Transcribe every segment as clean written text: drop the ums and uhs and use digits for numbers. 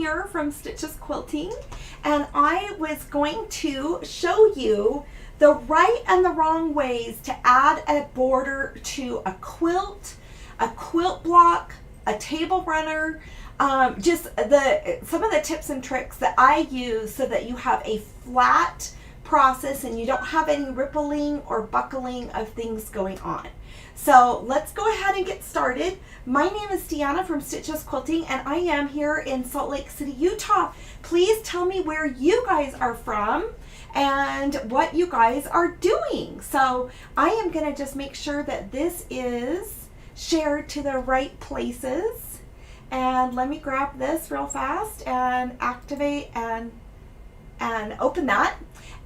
here from Stitches Quilting, and I was going to show you the right and the wrong ways to add a border to a quilt block, a table runner, just some of the tips and tricks that I use so that you have a flat process and you don't have any rippling or buckling of things going on. So let's go ahead and get started. My name is Deanna from Stitches Quilting, and I am here in Salt Lake City, Utah. Please tell me where you guys are from and what you guys are doing. So I am going to just make sure that this is shared to the right places. And let me grab this real fast and activate and open that.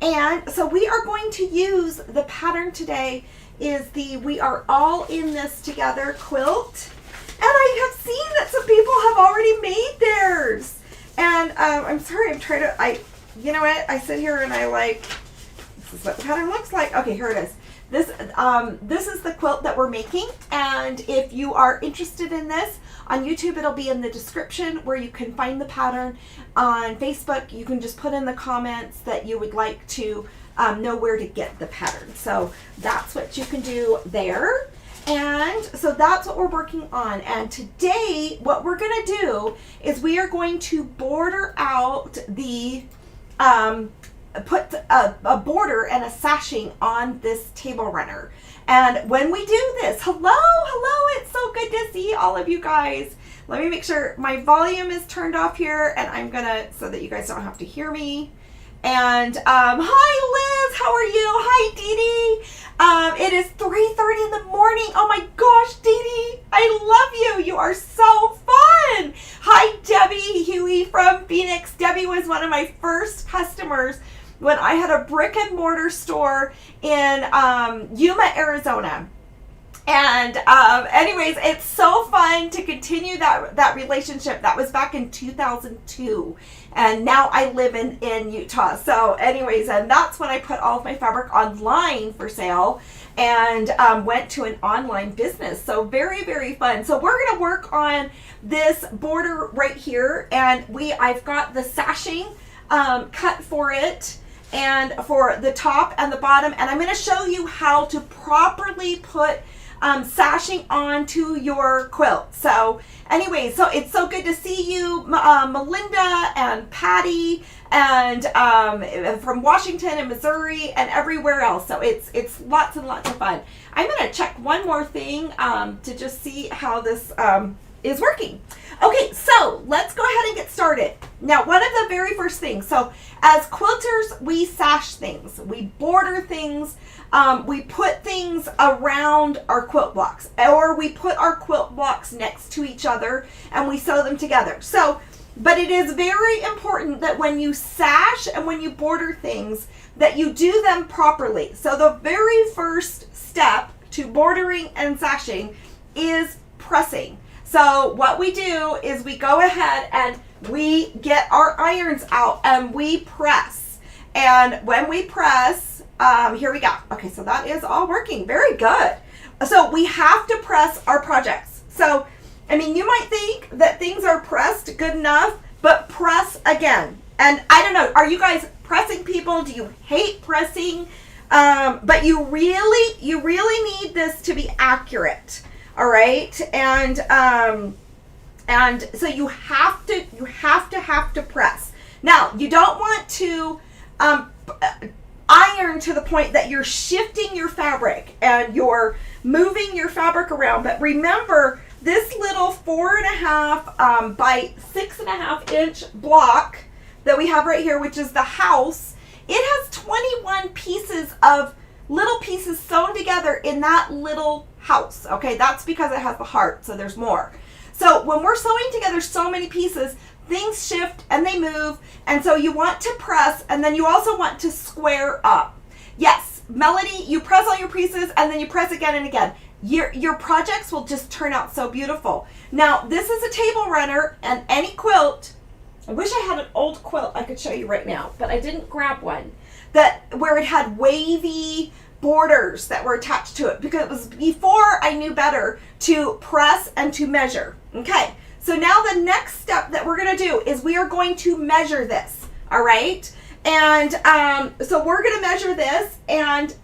And so we are going to use the pattern today is the We Are All in This Together quilt. And I have seen that some people have already made theirs. And I'm sorry, you know what? I sit here and this is what the pattern looks like. Okay, here it is. This is the quilt that we're making. And if you are interested in this, on YouTube, it'll be in the description where you can find the pattern. On Facebook, you can just put in the comments that you would like to know where to get the pattern. So that's what you can do there. And so that's what we're working on. And today, what we're going to do is we are going to border out the, put a border and a sashing on this table runner. And when we do this, hello, it's so good to see all of you guys. Let me make sure my volume is turned off here, and so that you guys don't have to hear me. And hi Liz, how are you? Hi Dee Dee. It is 3:30 in the morning. Oh my gosh, Dee Dee, I love you. You are so fun. Hi Debbie Huey from Phoenix. Debbie was one of my first customers when I had a brick and mortar store in Yuma, Arizona. And anyways, it's so fun to continue that relationship. That was back in 2002. And now I live in Utah. So anyways, and that's when I put all of my fabric online for sale and went to an online business. So very, very fun. So we're going to work on this border right here. And I've got the sashing cut for it, and for the top and the bottom. And I'm going to show you how to properly put sashing onto your quilt. So anyway, so it's so good to see you, Melinda and Patty, and from Washington and Missouri and everywhere else. So it's lots and lots of fun. I'm going to check one more thing to just see how this is working. Okay, so let's go ahead and get started. Now, one of the very first things, so as quilters, we sash things, we border things, we put things around our quilt blocks, or we put our quilt blocks next to each other and we sew them together. So, but it is very important that when you sash and when you border things, that you do them properly. So the very first step to bordering and sashing is pressing. So what we do is we go ahead and we get our irons out and we press. And when we press, here we go. Okay, so that is all working. Very good. So we have to press our projects. So, I mean, you might think that things are pressed good enough, but press again. And I don't know, are you guys pressing people? Do you hate pressing? But you really need this to be accurate. All right, and so you have to press. Now, you don't want to iron to the point that you're shifting your fabric and you're moving your fabric around. But remember, this little 4.5 by 6.5 inch block that we have right here, which is the house, it has 21 pieces of little pieces sewn together in that little house. Okay, that's because it has the heart, so there's more. So when we're sewing together so many pieces, things shift and they move, and so you want to press, and then you also want to square up. Yes, Melody, you press all your pieces and then you press again and again. Your projects will just turn out so beautiful. Now, this is a table runner, and any quilt, I wish I had an old quilt I could show you right now, but I didn't grab one, where it had wavy borders that were attached to it, because it was before I knew better to press and to measure. Okay, So now the next step that we're going to do is we are going to measure this, all right? And so we're going to measure this, and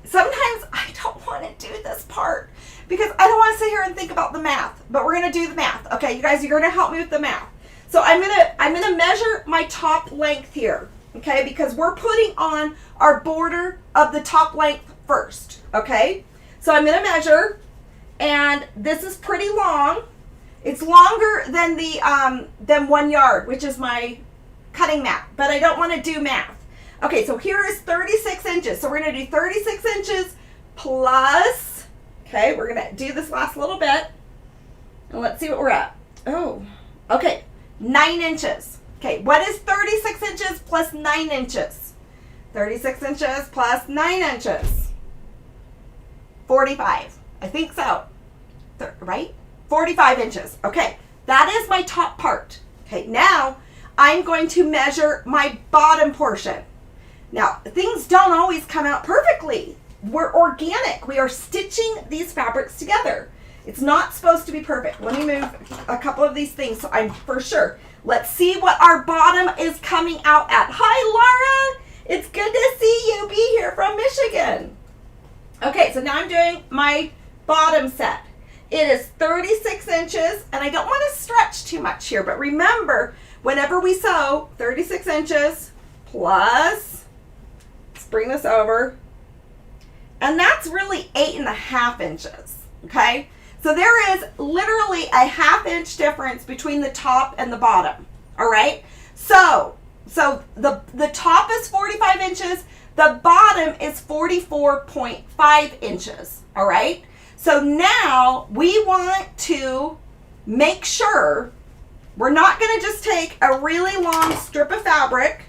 sometimes I don't want to do this part because I don't want to sit here and think about the math, but we're going to do the math. Okay, you guys, you're going to help me with the math. So I'm going to measure my top length here, okay? Because we're putting on our border of the top length first, okay? So I'm going to measure, and this is pretty long. It's longer than the than 1 yard, which is my cutting mat, but I don't want to do math. Okay, so here is 36 inches. So we're going to do 36 inches plus, okay, we're going to do this last little bit, and let's see what we're at. Oh, okay, 9 inches. Okay, what is 36 inches plus 9 inches? 36 inches plus 9 inches. 45. I think so. Right? 45 inches. Okay, that is my top part. Okay, now I'm going to measure my bottom portion. Now, things don't always come out perfectly. We're organic. We are stitching these fabrics together. It's not supposed to be perfect. Let me move a couple of these things so I'm for sure. Let's see what our bottom is coming out at. Hi, Laura. It's good to see you be here from Michigan. Okay, so now I'm doing my bottom set. It is 36 inches, and I don't want to stretch too much here, but remember, whenever we sew, 36 inches plus, let's bring this over, and that's really 8.5 inches, okay? So there is literally a 1/2 inch difference between the top and the bottom, all right? So the top is 45 inches, the bottom is 44.5 inches, all right? So now we want to make sure we're not going to just take a really long strip of fabric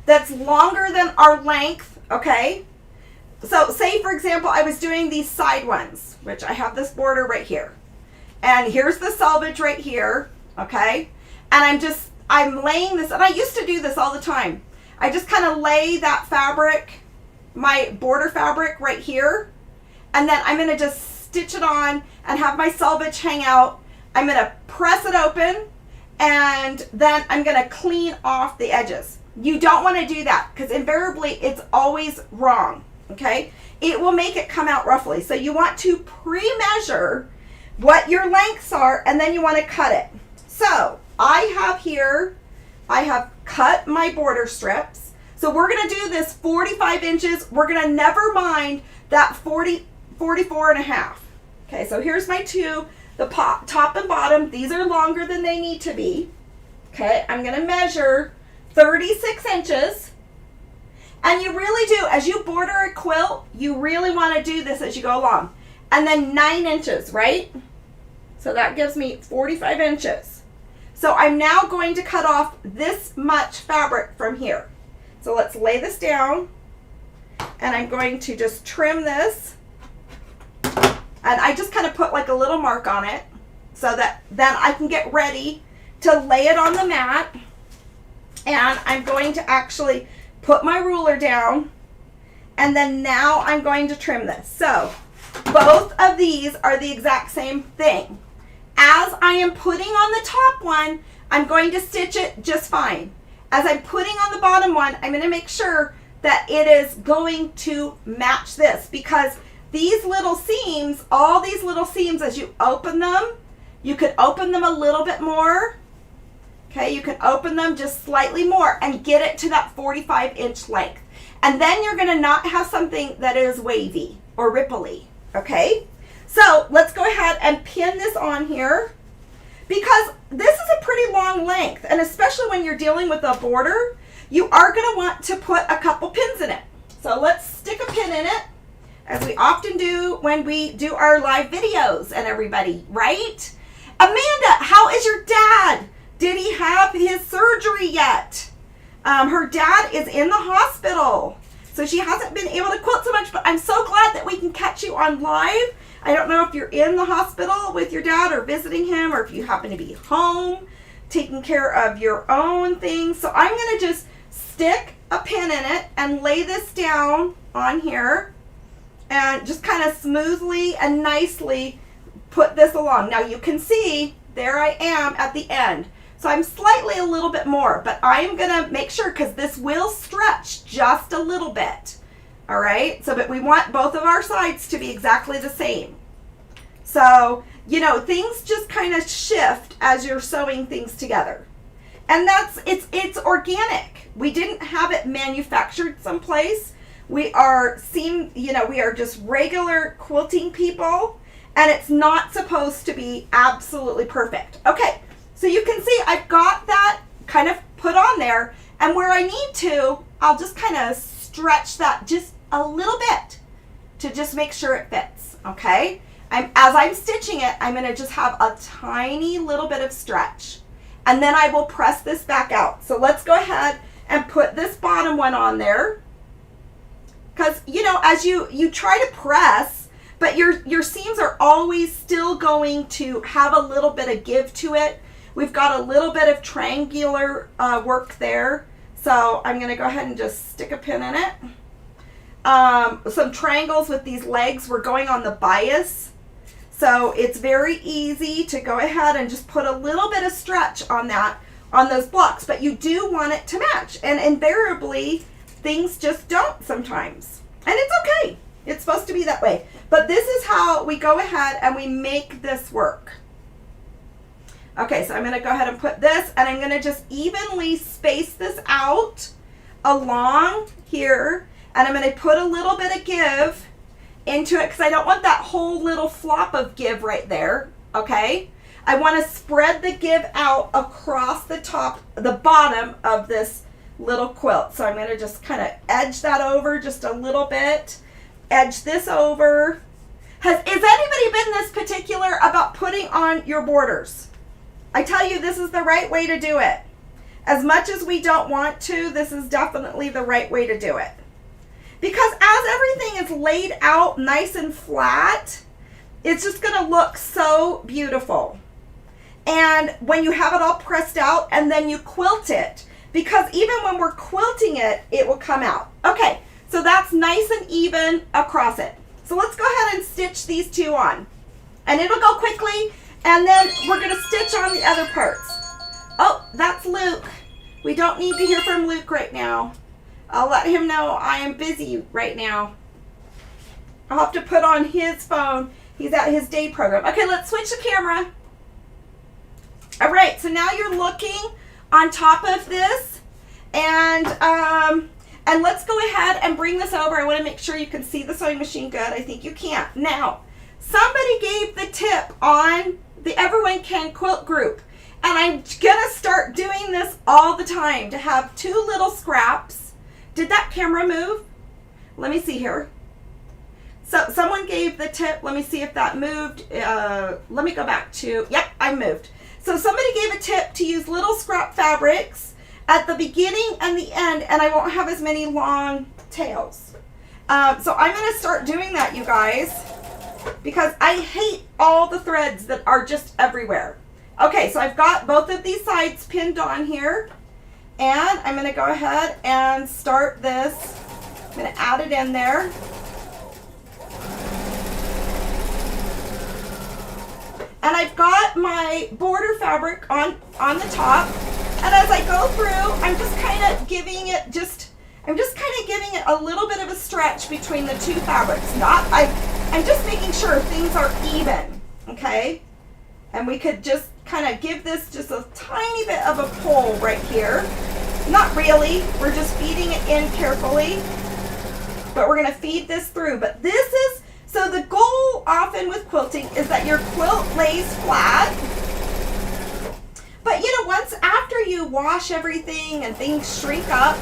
that's longer than our length, okay? So say, for example, I was doing these side ones, which I have this border right here. And here's the selvage right here, okay? And I'm laying this, and I used to do this all the time. I just kind of lay that fabric, my border fabric right here, and then I'm going to just stitch it on and have my selvage hang out. I'm going to press it open, and then I'm going to clean off the edges. You don't want to do that because invariably it's always wrong, okay? It will make it come out roughly. So you want to pre-measure what your lengths are, and then you want to cut it. So I have cut my border strips. So we're going to do this 45 inches. We're going to never mind that 44.5. Okay, so here's my two, the top and bottom. These are longer than they need to be. Okay, I'm going to measure 36 inches. And you really do, as you border a quilt, you really want to do this as you go along. And then 9 inches, right? So that gives me 45 inches. So I'm now going to cut off this much fabric from here. So let's lay this down. And I'm going to just trim this. And I just kind of put like a little mark on it so that then I can get ready to lay it on the mat. And I'm going to actually put my ruler down, and then now I'm going to trim this. So both of these are the exact same thing. As I am putting on the top one, I'm going to stitch it just fine. As I'm putting on the bottom one, I'm going to make sure that it is going to match this, because these little seams, all these little seams, as you open them, you could open them a little bit more. Okay, you can open them just slightly more and get it to that 45-inch length. And then you're going to not have something that is wavy or ripply, okay? So let's go ahead and pin this on here, because this is a pretty long length, and especially when you're dealing with a border, you are going to want to put a couple pins in it. So let's stick a pin in it, as we often do when we do our live videos and everybody, right? Amanda, how is your dad? Did he have his surgery yet? Her dad is in the hospital, so she hasn't been able to quilt so much, but I'm so glad that we can catch you on live. I don't know if you're in the hospital with your dad or visiting him, or if you happen to be home taking care of your own things. So I'm going to just stick a pin in it and lay this down on here and just kind of smoothly and nicely put this along. Now you can see there I am at the end. So I'm slightly a little bit more, but I'm gonna make sure, because this will stretch just a little bit. All right, so but we want both of our sides to be exactly the same. So, you know, things just kind of shift as you're sewing things together. And it's organic. We didn't have it manufactured someplace. We are just regular quilting people, and it's not supposed to be absolutely perfect. Okay, so you can see I've got that kind of put on there, and where I need to, I'll just kind of stretch that just a little bit to just make sure it fits, okay? As I'm stitching it, I'm gonna just have a tiny little bit of stretch, and then I will press this back out. So let's go ahead and put this bottom one on there, because, you know, as you try to press, but your seams are always still going to have a little bit of give to it. We've got a little bit of triangular work there, so I'm gonna go ahead and just stick a pin in it. Some triangles with these legs. We're going on the bias, so it's very easy to go ahead and just put a little bit of stretch on those blocks, but you do want it to match, and invariably things just don't sometimes, and it's okay. It's supposed to be that way, but this is how we go ahead and we make this work. Okay, so I'm going to go ahead and put this, and I'm going to just evenly space this out along here, and I'm going to put a little bit of give into it because I don't want that whole little flop of give right there, okay? I want to spread the give out across the bottom of this little quilt. So I'm going to just kind of edge that over just a little bit, edge this over. Has anybody been this particular about putting on your borders? I tell you, this is the right way to do it. As much as we don't want to, this is definitely the right way to do it. Because as everything is laid out nice and flat, it's just going to look so beautiful. And when you have it all pressed out and then you quilt it, because even when we're quilting it, it will come out. Okay, so that's nice and even across it. So let's go ahead and stitch these two on. And it'll go quickly, and then we're going to stitch on the other parts. Oh, that's Luke. We don't need to hear from Luke right now. I'll let him know I am busy right now. I'll have to put on his phone. He's at his day program. Okay, let's switch the camera. All right, so now you're looking on top of this, and let's go ahead and bring this over. I want to make sure you can see the sewing machine good. I think you can. Now, somebody gave the tip on the Everyone Can Quilt group, and I'm gonna start doing this all the time to have two little scraps. Did that camera move? Let me see here. So someone gave the tip. Let me see if that moved. Let me go back to, yep, I moved. So somebody gave a tip to use little scrap fabrics at the beginning and the end, and I won't have as many long tails. So I'm going to start doing that, you guys, because I hate all the threads that are just everywhere. Okay, so I've got both of these sides pinned on here, and I'm going to go ahead and start this. I'm going to add it in there. And I've got my border fabric on the top, and as I go through, I'm just kind of giving it a little bit of a stretch between the two fabrics. I'm just making sure things are even, okay? And we could just kind of give this just a tiny bit of a pull right here. Not really, we're just feeding it in carefully, but we're gonna feed this through. But this is, so the goal often with quilting is that your quilt lays flat. But you know, once after you wash everything and things shrink up,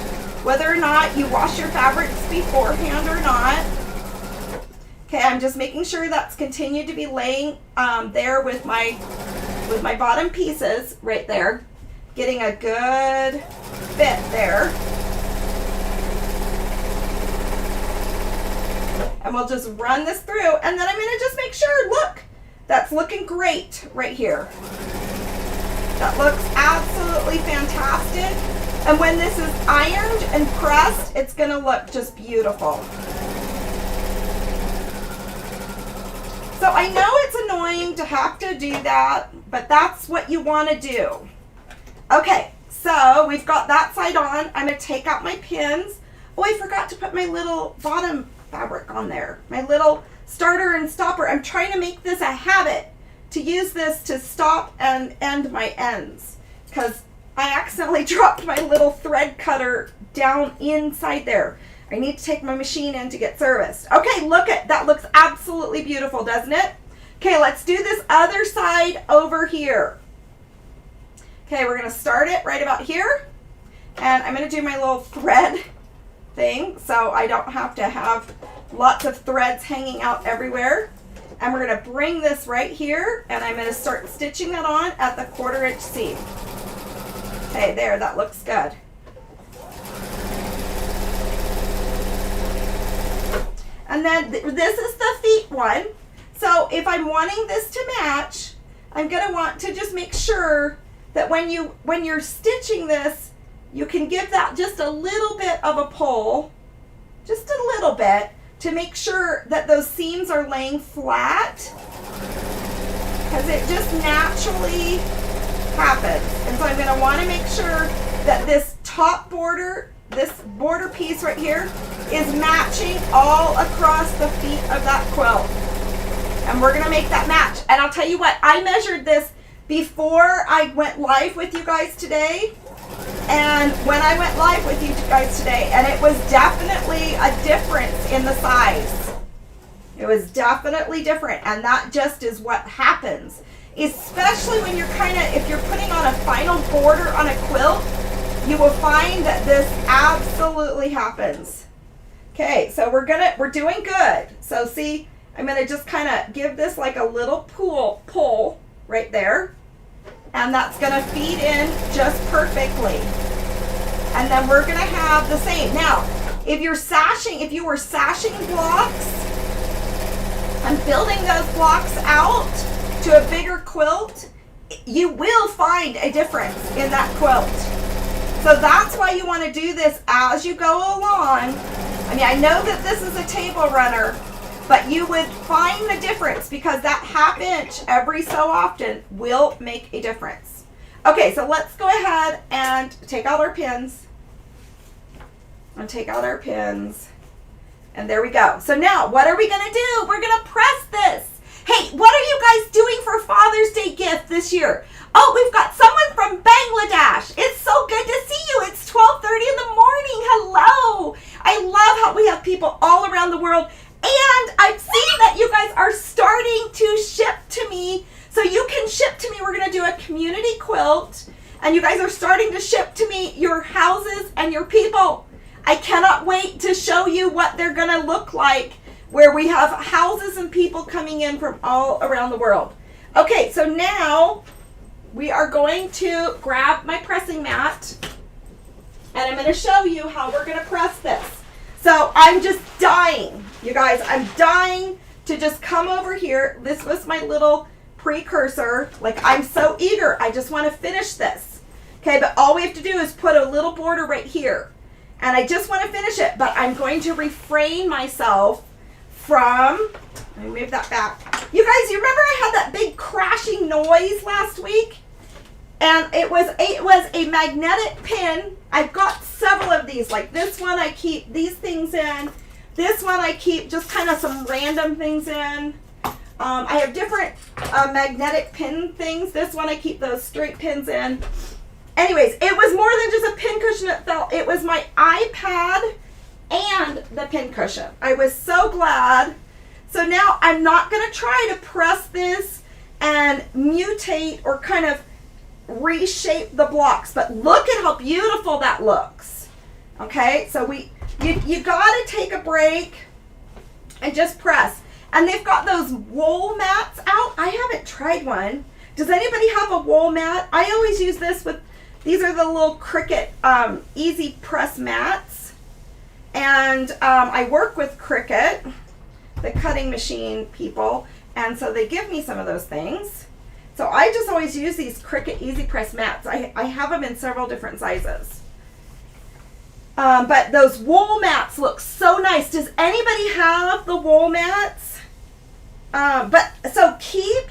whether or not you wash your fabrics beforehand or not. Okay, I'm just making sure that's continued to be laying there with my bottom pieces right there. Getting a good fit there. And we'll just run this through, and then I'm going to just make sure, look, that's looking great right here. That looks absolutely fantastic. And when this is ironed and pressed, it's going to look just beautiful. So I know it's annoying to have to do that, but that's what you want to do. Okay, so we've got that side on. I'm going to take out my pins. Oh, I forgot to put my little bottom fabric on there. My little starter and stopper. I'm trying to make this a habit to use this to stop and end my ends, because I accidentally dropped my little thread cutter down inside there. I need to take my machine in to get serviced. Okay, look at that. Looks absolutely beautiful, doesn't it? Okay, let's do this other side over here. Okay, we're going to start it right about here. And I'm going to do my little thread thing so I don't have to have lots of threads hanging out everywhere. And we're going to bring this right here, and I'm going to start stitching that on at the 1/4 inch seam. Okay, there, that looks good. And then this is the feet one. So if I'm wanting this to match, I'm going to want to just make sure that when you're stitching this, you can give that just a little bit of a pull, just a little bit, to make sure that those seams are laying flat, because it just naturally happens. And so I'm going to want to make sure that this top border, this border piece right here, is matching all across the feet of that quilt. And we're going to make that match. And I'll tell you what, I measured this before I went live with you guys today, and when I went live with you guys today, and it was definitely a difference in the size. It was definitely different, and that just is what happens. Especially when you're if you're putting on a final border on a quilt, you will find that this absolutely happens. Okay, so we're doing good. So see, I'm gonna just kind of give this like a little pull right there. And that's going to feed in just perfectly. And then we're going to have the same. Now, if you were sashing blocks and building those blocks out to a bigger quilt, you will find a difference in that quilt. So that's why you want to do this as you go along. I mean, I know that this is a table runner, but you would find the difference, because that 1/2 inch every so often will make a difference. Okay, so let's go ahead and take out our pins. And there we go. So now, what are we going to do? We're going to press this. Hey, what are you guys doing for Father's Day gift this year? Oh, we've got someone from Bangladesh. It's so good to see you. It's 12:30 in the morning. Hello. I love how we have people all around the world. And I've seen that you guys are starting to ship to me. So you can ship to me. We're going to do a community quilt. And you guys are starting to ship to me your houses and your people. I cannot wait to show you what they're going to look like, where we have houses and people coming in from all around the world. Okay, so now we are going to grab my pressing mat. And I'm going to show you how we're going to press this. So I'm just dying, you guys. I'm dying to just come over here. This was my little precursor. Like, I'm so eager. I just want to finish this. Okay, but all we have to do is put a little border right here. And I just want to finish it, but I'm going to refrain myself from, let me move that back. You guys, you remember I had that big crashing noise last week? And it was a magnetic pin. I've got several of these. Like this one, I keep these things in. This one, I keep just kind of some random things in. I have different magnetic pin things. This one, I keep those straight pins in. Anyways, it was more than just a pin cushion it felt. It was my iPad and the pin cushion. I was so glad. So now I'm not going to try to press this and mutate or kind of reshape the blocks, but look at how beautiful that looks. Okay, so you got to take a break and just press. And they've got those wool mats out. I haven't tried one. Does anybody have a wool mat? I always use this with, these are the little Cricut easy press mats. And I work with Cricut, the cutting machine people, and so they give me some of those things. So I just always use these Cricut easy press mats. I have them in several different sizes. But those wool mats look so nice. Does anybody have the wool mats? but so keep,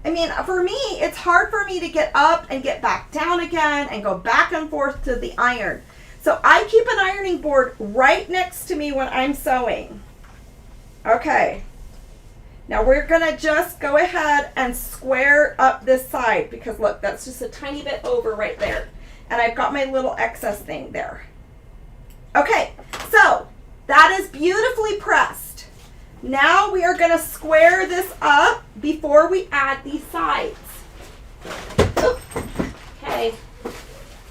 I mean, for me, it's hard for me to get up and get back down again and go back and forth to the iron. So I keep an ironing board right next to me when I'm sewing. Okay. Now we're gonna just go ahead and square up this side because look, that's just a tiny bit over right there. And I've got my little excess thing there. Okay, so that is beautifully pressed. Now we are gonna square this up before we add these sides. Oop. Okay,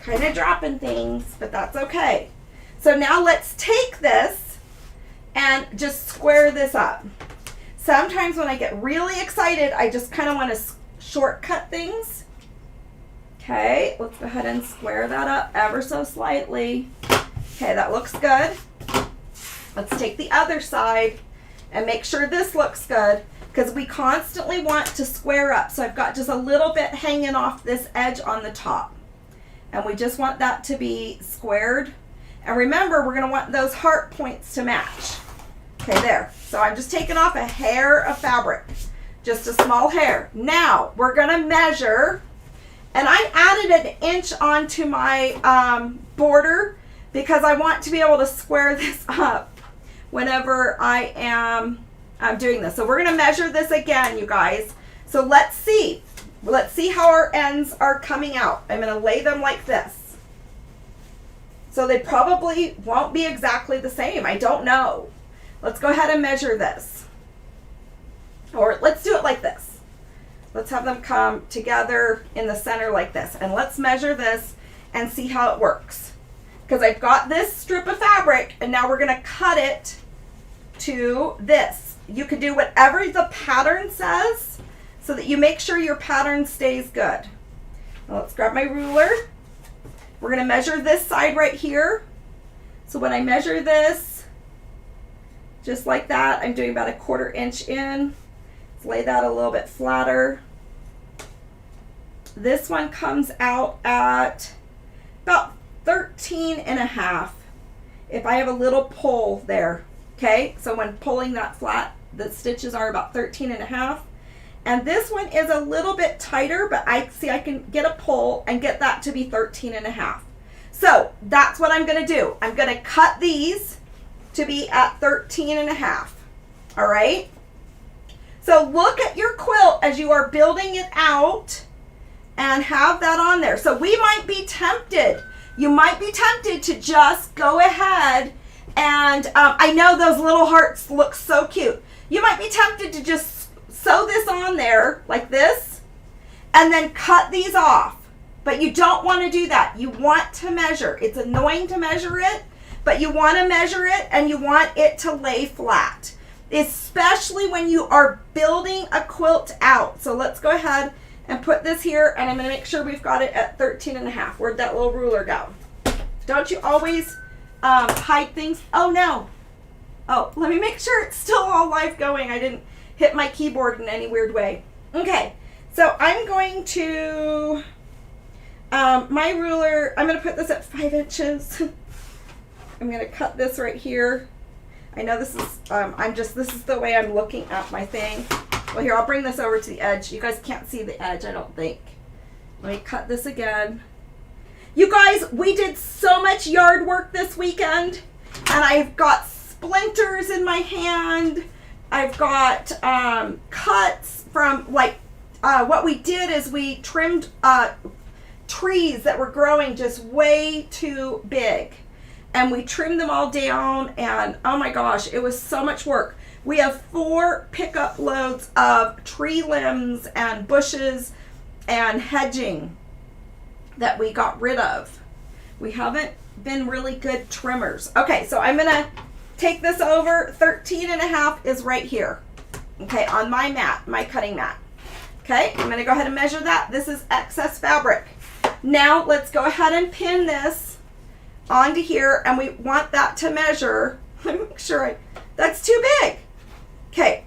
kind of dropping things, but that's okay. So now let's take this and just square this up. Sometimes when I get really excited, I just kind of want to shortcut things. Okay, let's go ahead and square that up ever so slightly. Okay, that looks good. Let's take the other side and make sure this looks good because we constantly want to square up. So I've got just a little bit hanging off this edge on the top. And we just want that to be squared. And remember, we're going to want those heart points to match. Okay, there. So I'm just taking off a hair of fabric, just a small hair. Now we're gonna measure, and I added an inch onto my border because I want to be able to square this up whenever I am doing this. So we're gonna measure this again, you guys. So let's see how our ends are coming out. I'm gonna lay them like this. So they probably won't be exactly the same. I don't know. Let's go ahead and measure this. Or let's do it like this. Let's have them come together in the center like this. And let's measure this and see how it works. Because I've got this strip of fabric and now we're going to cut it to this. You can do whatever the pattern says so that you make sure your pattern stays good. Now let's grab my ruler. We're going to measure this side right here. So when I measure this, just like that, I'm doing about a 1/4 inch in. Let's lay that a little bit flatter. This one comes out at about 13.5 if I have a little pull there. Okay, so when pulling that flat, the stitches are about 13.5. And this one is a little bit tighter, but I can get a pull and get that to be 13.5. So that's what I'm gonna do. I'm gonna cut these to be at 13.5. All right. So look at your quilt as you are building it out and have that on there. So we might be tempted. You might be tempted to just go ahead and I know those little hearts look so cute. You might be tempted to just sew this on there like this and then cut these off. But you don't want to do that. You want to measure. It's annoying to measure it, but you want to measure it and you want it to lay flat, especially when you are building a quilt out. So let's go ahead and put this here and I'm going to make sure we've got it at 13.5. Where'd that little ruler go? Don't you always hide things? Oh no. Oh, let me make sure it's still all live going. I didn't hit my keyboard in any weird way. Okay, so I'm going to, my ruler, I'm going to put this at 5 inches. I'm going to cut this right here. I know this is, this is the way I'm looking at my thing. Well, here, I'll bring this over to the edge. You guys can't see the edge, I don't think. Let me cut this again. You guys, we did so much yard work this weekend, and I've got splinters in my hand. I've got cuts from, like, what we did is we trimmed trees that were growing just way too big. And we trimmed them all down, and oh my gosh, it was so much work. We have 4 pickup loads of tree limbs and bushes and hedging that we got rid of. We haven't been really good trimmers. Okay, so I'm gonna take this over. 13.5 is right here. Okay, on my mat, my cutting mat. Okay, I'm gonna go ahead and measure that. This is excess fabric. Now let's go ahead and pin this onto here, and we want that to measure. Let me make sure that's too big. Okay,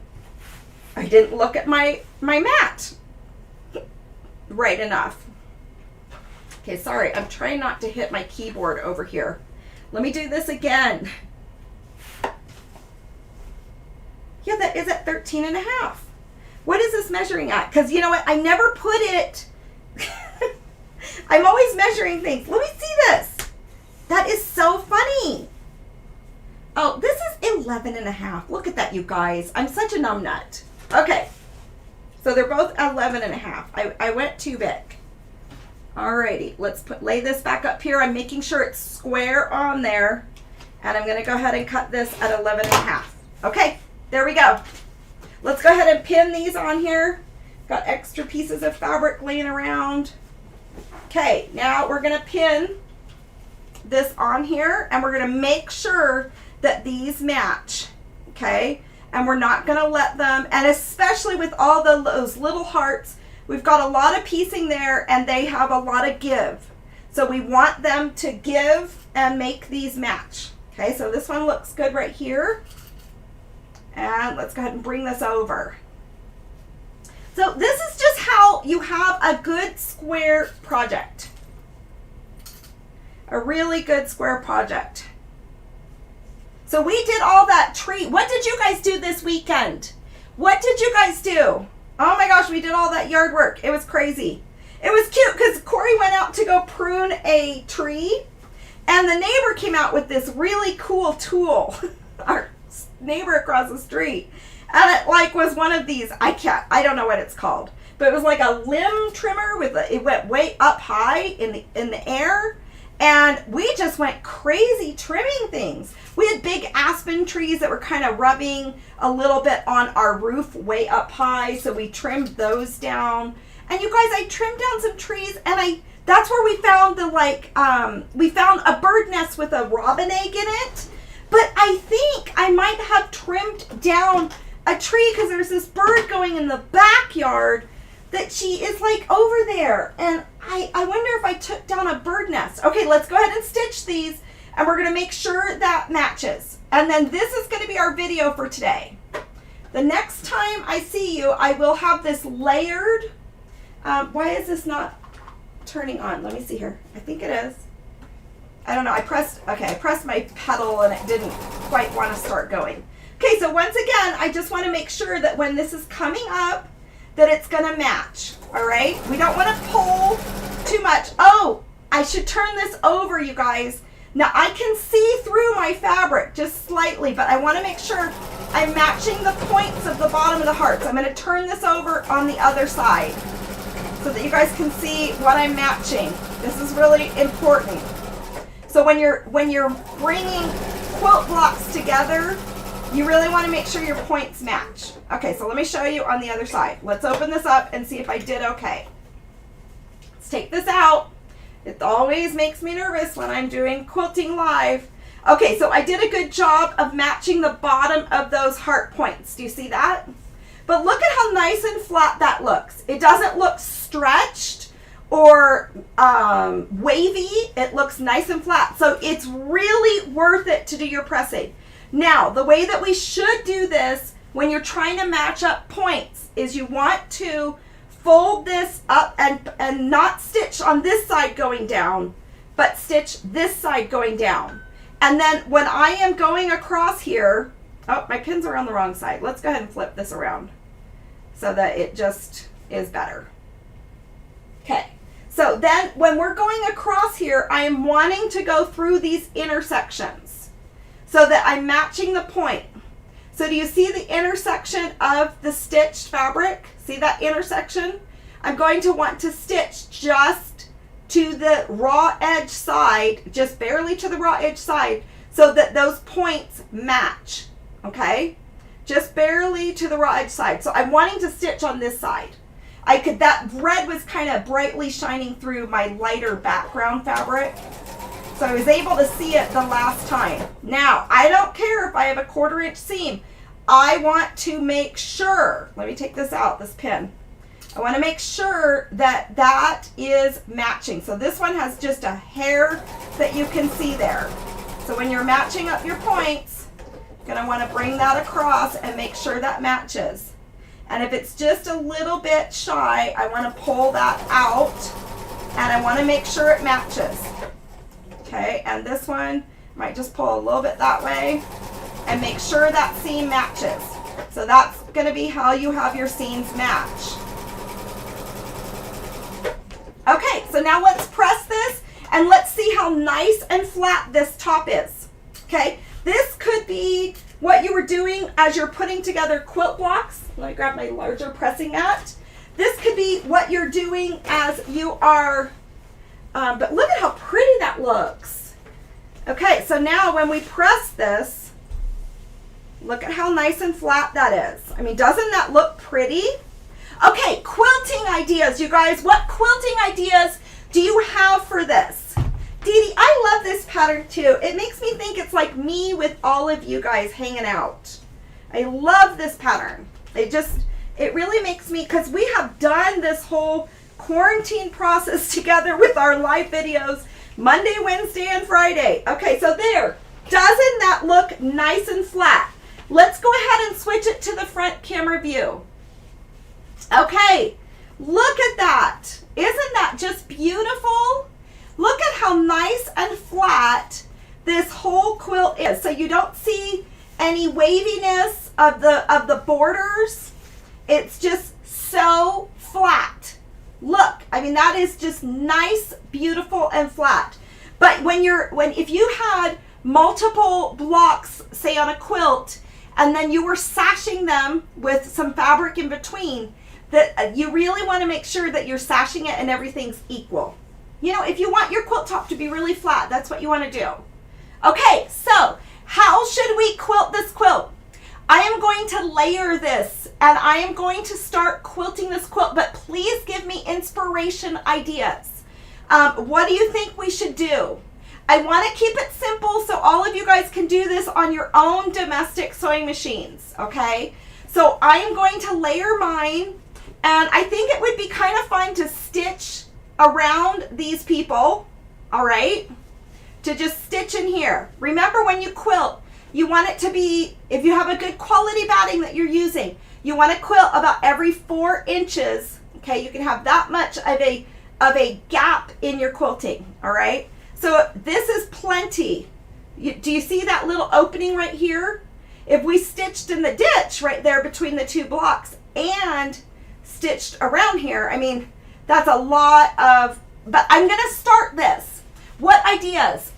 I didn't look at my mat right enough. Okay, sorry, I'm trying not to hit my keyboard over here. Let me do this again. Yeah, that is at 13.5. What is this measuring at? Because you know what? I never put it. I'm always measuring things. Let me see this. That is so funny. Oh, this is 11 and a half. Look at that, you guys. I'm such a numbnut. Okay. So they're both 11 and a half. I went too big. Alrighty, let's lay this back up here. I'm making sure it's square on there. And I'm going to go ahead and cut this at 11 and a half. Okay, there we go. Let's go ahead and pin these on here. Got extra pieces of fabric laying around. Okay, now we're going to pin this on here, and we're going to make sure that these match. Okay, and we're not going to let them, and especially with all those little hearts, we've got a lot of piecing there, and they have a lot of give. So we want them to give and make these match. Okay, so this one looks good right here. And let's go ahead and bring this over. So this is just how you have a good square project. A really good square project. So we did all that tree. What did you guys do this weekend? What did you guys do? Oh my gosh, we did all that yard work. It was crazy. It was cute because Corey went out to go prune a tree, and the neighbor came out with this really cool tool. Our neighbor across the street. And it like was one of these, I don't know what it's called, but it was like a limb trimmer with it went way up high in the air, and we just went crazy trimming things. We had big aspen trees that were kind of rubbing a little bit on our roof way up high, so we trimmed those down. And you guys, I trimmed down some trees, and that's where we found we found a bird nest with a robin egg in it. But I think I might have trimmed down a tree because there's this bird going in the backyard that she is like over there. And I wonder if I took down a bird nest. Okay, let's go ahead and stitch these, and we're going to make sure that matches. And then this is going to be our video for today. The next time I see you, I will have this layered. Why is this not turning on? Let me see here. I think it is. I don't know. I pressed my pedal and it didn't quite want to start going. Okay, so once again, I just want to make sure that when this is coming up, that it's going to match. All right? We don't want to pull too much. Oh, I should turn this over, you guys. Now, I can see through my fabric just slightly, but I want to make sure I'm matching the points of the bottom of the hearts. I'm going to turn this over on the other side so that you guys can see what I'm matching. This is really important. So when you're bringing quilt blocks together, you really want to make sure your points match. Okay, so let me show you on the other side. Let's open this up and see if I did okay. Let's take this out. It always makes me nervous when I'm doing quilting live. Okay, so I did a good job of matching the bottom of those heart points. Do you see that? But look at how nice and flat that looks. It doesn't look stretched or wavy. It looks nice and flat. So it's really worth it to do your pressing. Now, the way that we should do this when you're trying to match up points is you want to fold this up and not stitch on this side going down, but stitch this side going down. And then when I am going across here, oh, my pins are on the wrong side. Let's go ahead and flip this around so that it just is better. Okay, so then when we're going across here, I am wanting to go through these intersections so that I'm matching the point. So do you see the intersection of the stitched fabric? See that intersection? I'm going to want to stitch just to the raw edge side, just barely to the raw edge side, so that those points match, okay? Just barely to the raw edge side. So I'm wanting to stitch on this side. That red was kind of brightly shining through my lighter background fabric. So I was able to see it the last time. Now, I don't care if I have a 1/4 inch seam. I want to make sure, let me take this out, this pin. I want to make sure that that is matching. So this one has just a hair that you can see there. So when you're matching up your points, you're going to want to bring that across and make sure that matches. And if it's just a little bit shy, I want to pull that out and I want to make sure it matches. Okay, and this one might just pull a little bit that way and make sure that seam matches. So that's going to be how you have your seams match. Okay, so now let's press this and let's see how nice and flat this top is. Okay, this could be what you were doing as you're putting together quilt blocks. Let me grab my larger pressing mat. This could be what you're doing as you are, but look at how pretty that looks. Okay, so now when we press this, look at how nice and flat that is. I mean, doesn't that look pretty? Okay, quilting ideas, you guys. What quilting ideas do you have for this? Dee Dee, I love this pattern too. It makes me think it's like me with all of you guys hanging out. I love this pattern. It really makes me, because we have done this whole quarantine process together with our live videos Monday, Wednesday, and Friday. Okay, so there. Doesn't that look nice and flat? Let's go ahead and switch it to the front camera view. Okay, look at that. Isn't that just beautiful? Look at how nice and flat this whole quilt is. So you don't see any waviness of the borders. It's just so flat. Look, I mean, that is just nice, beautiful, and flat. But if you had multiple blocks, say on a quilt, and then you were sashing them with some fabric in between, that you really want to make sure that you're sashing it and everything's equal. You know, if you want your quilt top to be really flat, that's what you want to do. Okay, so how should we quilt this quilt? I am going to layer this and I am going to start quilting this quilt, but please give me inspiration ideas. What do you think we should do? I want to keep it simple so all of you guys can do this on your own domestic sewing machines, okay? So I am going to layer mine. And I think it would be kind of fun to stitch around these people, all right? To just stitch in here. Remember, when you quilt, you want it to be, if you have a good quality batting that you're using, you want to quilt about every 4 inches, okay? You can have that much of a gap in your quilting, all right? So this is plenty. Do you see that little opening right here? If we stitched in the ditch right there between the 2 blocks and stitched around here, I mean, that's a lot of, but I'm going to start this. What ideas?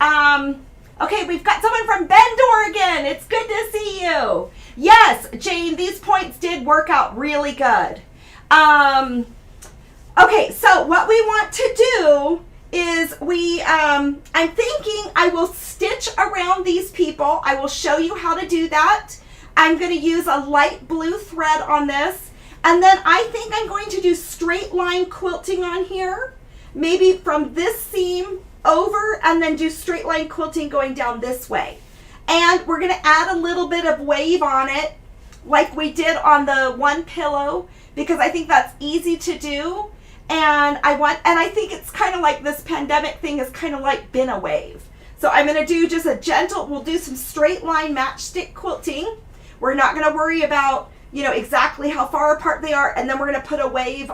Okay, we've got someone from Bend, Oregon. It's good to see you. Yes, Jane, these points did work out really good. Okay, so what we want to do is I'm thinking I will stitch around these people. I will show you how to do that. I'm going to use a light blue thread on this. And then I think I'm going to do straight line quilting on here. Maybe from this seam over and then do straight line quilting going down this way. And we're going to add a little bit of wave on it like we did on the one pillow, because I think that's easy to do. And I think it's kind of like this pandemic thing has kind of like been a wave. So I'm going to do just we'll do some straight line matchstick quilting. We're not going to worry about, you know, exactly how far apart they are, and then we're going to put a wave,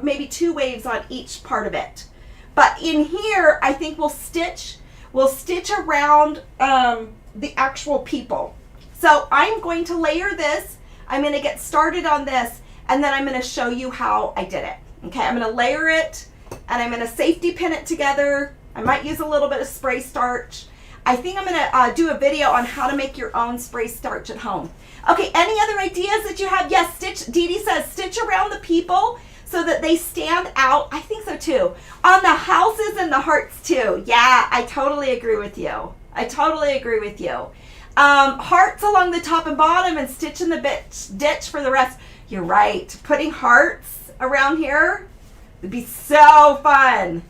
maybe 2 waves on each part of it. But in here, I think we'll stitch around the actual people. So I'm going to layer this. I'm going to get started on this, and then I'm going to show you how I did it. Okay, I'm going to layer it, and I'm going to safety pin it together. I might use a little bit of spray starch. I think I'm going to do a video on how to make your own spray starch at home. Okay, any other ideas that you have? Yes, Dee Dee says stitch around the people so that they stand out. I think so too. On the houses and the hearts too. Yeah, I totally agree with you. Hearts along the top and bottom and stitch in the ditch for the rest. You're right. Putting hearts around here would be so fun.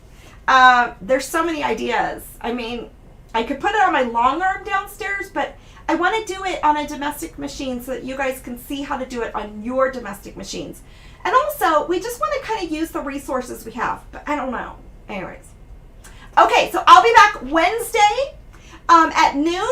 There's so many ideas. I mean, I could put it on my long arm downstairs, but I want to do it on a domestic machine so that you guys can see how to do it on your domestic machines. And also, we just want to kind of use the resources we have, but I don't know. Anyways. Okay, so I'll be back Wednesday at noon,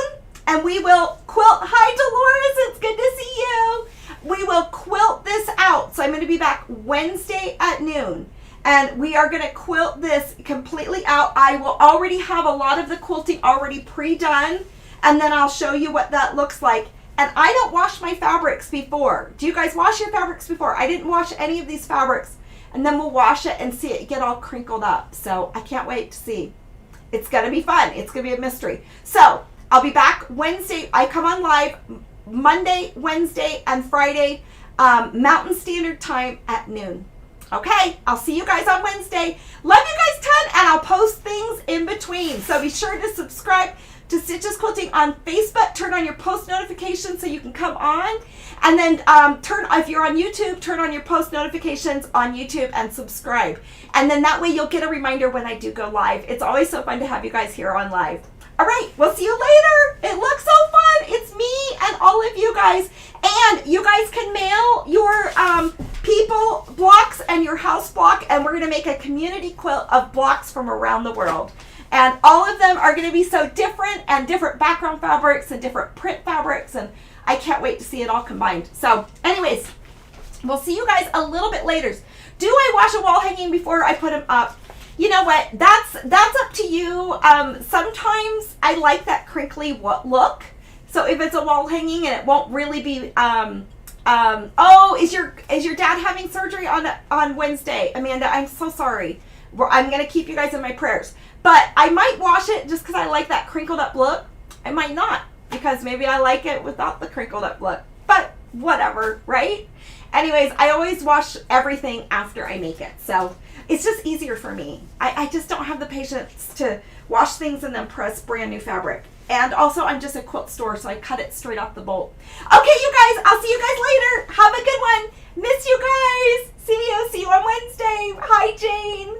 and we will quilt. Hi, Dolores. It's good to see you. We will quilt this out. So I'm going to be back Wednesday at noon. And we are going to quilt this completely out. I will already have a lot of the quilting already pre-done. And then I'll show you what that looks like and I don't wash my fabrics before. Do you guys wash your fabrics before? I didn't wash any of these fabrics. And then we'll wash it and see it get all crinkled up. So I can't wait to see. It's going to be fun. It's going to be a mystery. So I'll be back Wednesday. I come on live Monday, Wednesday, and Friday, Mountain Standard Time at noon. Okay, I'll see you guys on Wednesday. Love you guys ton, and I'll post things in between. So be sure to subscribe to Stitches Quilting on Facebook. Turn on your post notifications so you can come on. And then if you're on YouTube, turn on your post notifications on YouTube and subscribe. And then that way you'll get a reminder when I do go live. It's always so fun to have you guys here on live. All right, we'll see you later. It looks so fun. It's me and all of you guys. And you guys can mail your people blocks and your house block, and we're going to make a community quilt of blocks from around the world. And all of them are going to be so different, and different background fabrics and different print fabrics, and I can't wait to see it all combined. So anyways, we'll see you guys a little bit later. Do I wash a wall hanging before I put them up? You know what? That's up to you. Sometimes I like that crinkly look. So if it's a wall hanging and it won't really be, oh, is your dad having surgery on Wednesday? Amanda, I'm so sorry. I'm going to keep you guys in my prayers. But I might wash it just because I like that crinkled up look. I might not, because maybe I like it without the crinkled up look. But whatever, right? Anyways, I always wash everything after I make it. So it's just easier for me. I just don't have the patience to wash things and then press brand new fabric. And also, I'm just a quilt store, so I cut it straight off the bolt. Okay, you guys, I'll see you guys later. Have a good one. Miss you guys. See you on Wednesday. Hi, Jane.